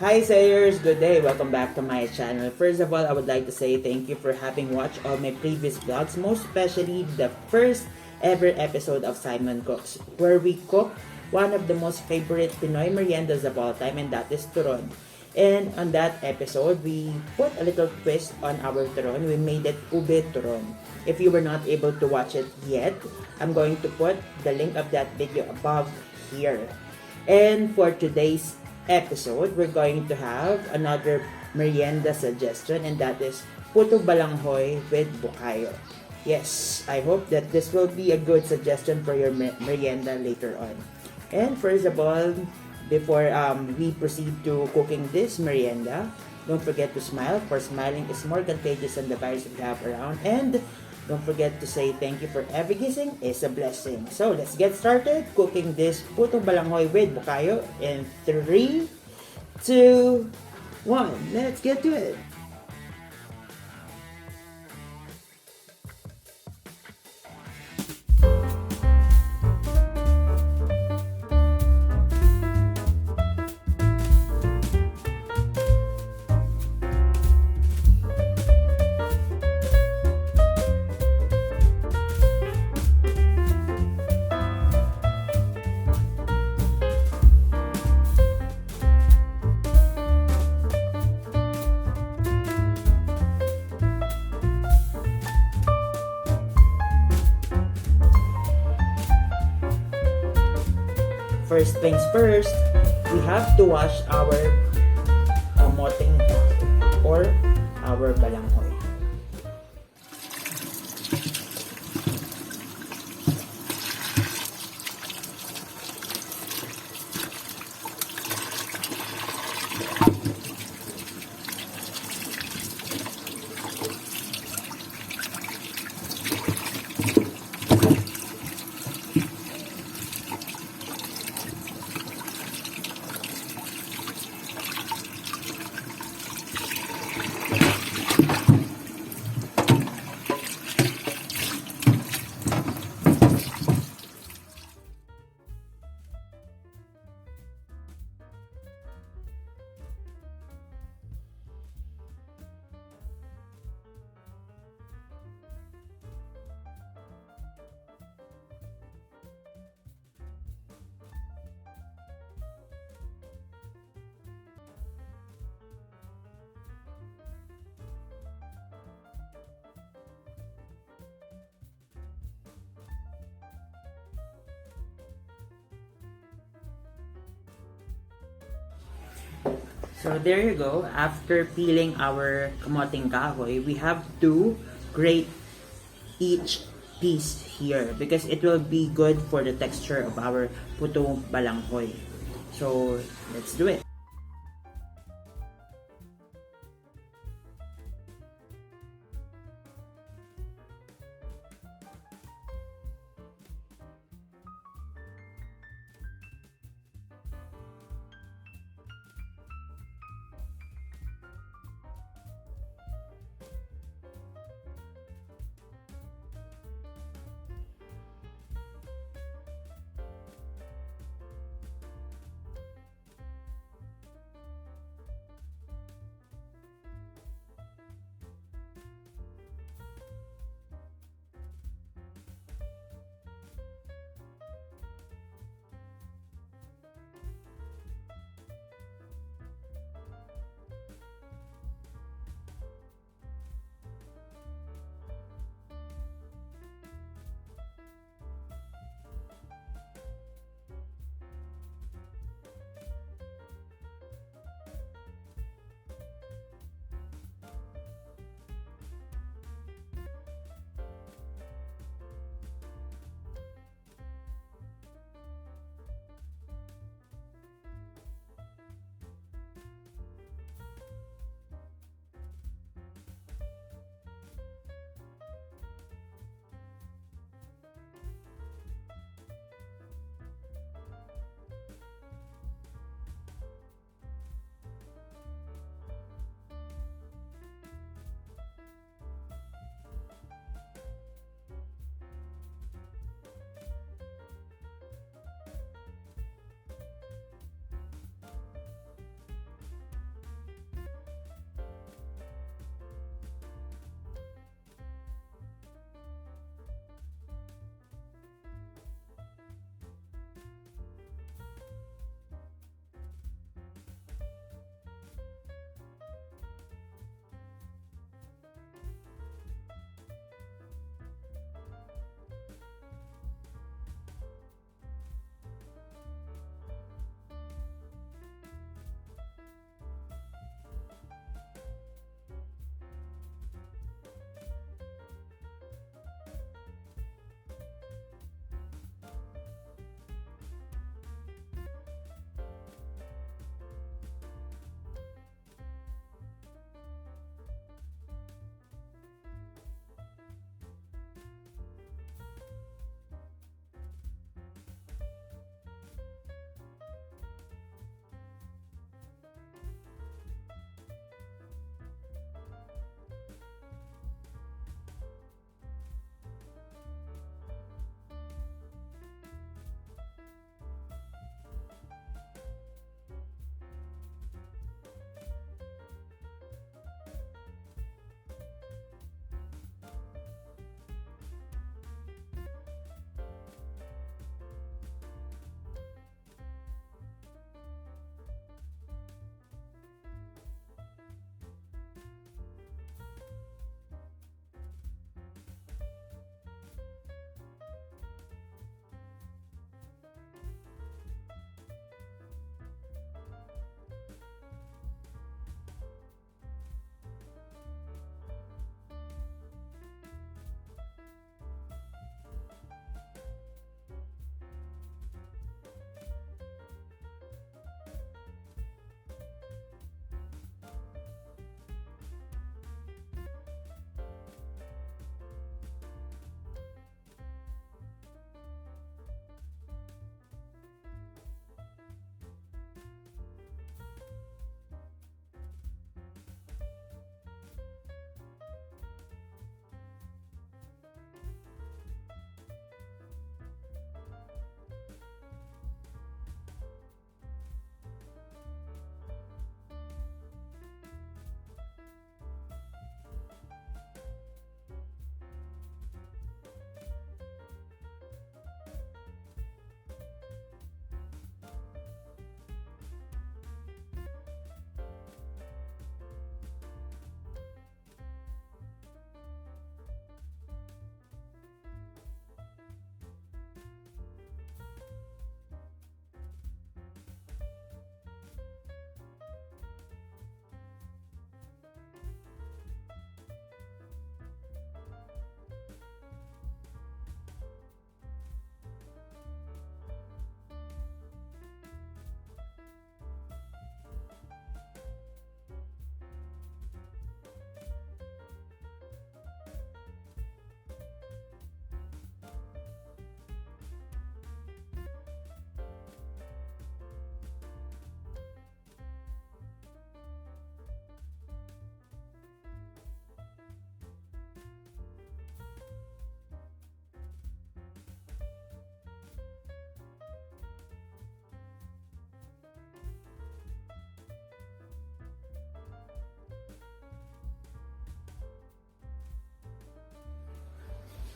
Hi sayers, good day. Welcome back to my channel. First of all, I would like to say thank you for having watched all my previous vlogs, most especially the first ever episode of Simon Cooks, where we cook one of the most favorite Pinoy meriendas of all time, and that is turon. And on that episode, we put a little twist on our turon. We made it ube turon. If you were not able to watch it yet, I'm going to put the link of that video above here. And for today's episode, we're going to have another merienda suggestion, and that is Puto Balanghoy with Bukayo. Yes, I hope that this will be a good suggestion for your merienda later on. And first of all, before we proceed to cooking this merienda, don't forget to smile, for smiling is more contagious than the virus we have around. And don't forget to say thank you for every kissing is a blessing. So let's get started cooking this Puto Balanghoy with Bukayo in 3, 2, 1. Let's get to it. First things first, we have to wash our kamoteng or our balanghoy. So there you go. After peeling our kamoteng kahoy, we have to grate each piece here because it will be good for the texture of our puto balanghoy. So let's do it.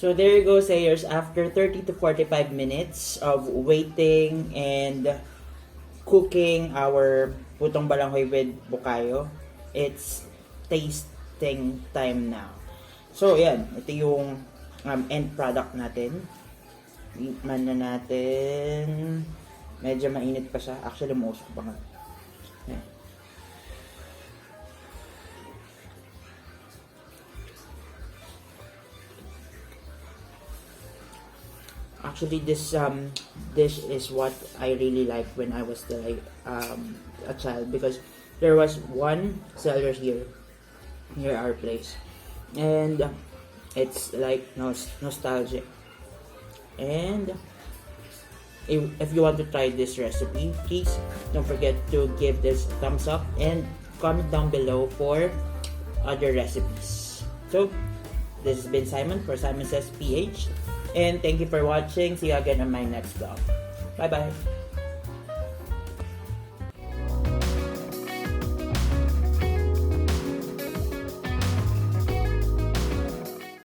So there you go, sayers. After 30 to 45 minutes of waiting and cooking our putong balanghoy with bukayo, it's tasting time now. So yan, ito yung end product natin. Tikman na natin. Medyo mainit pa siya. Actually, umuusok pa nga. Yan. Actually, this dish is what I really liked when I was still a child, because there was one seller here near our place, and it's like nostalgic. And if you want to try this recipe, please don't forget to give this a thumbs up and comment down below for other recipes. So this has been Simon for Simon Says PH, and thank you for watching. See you again on my next vlog. Bye bye.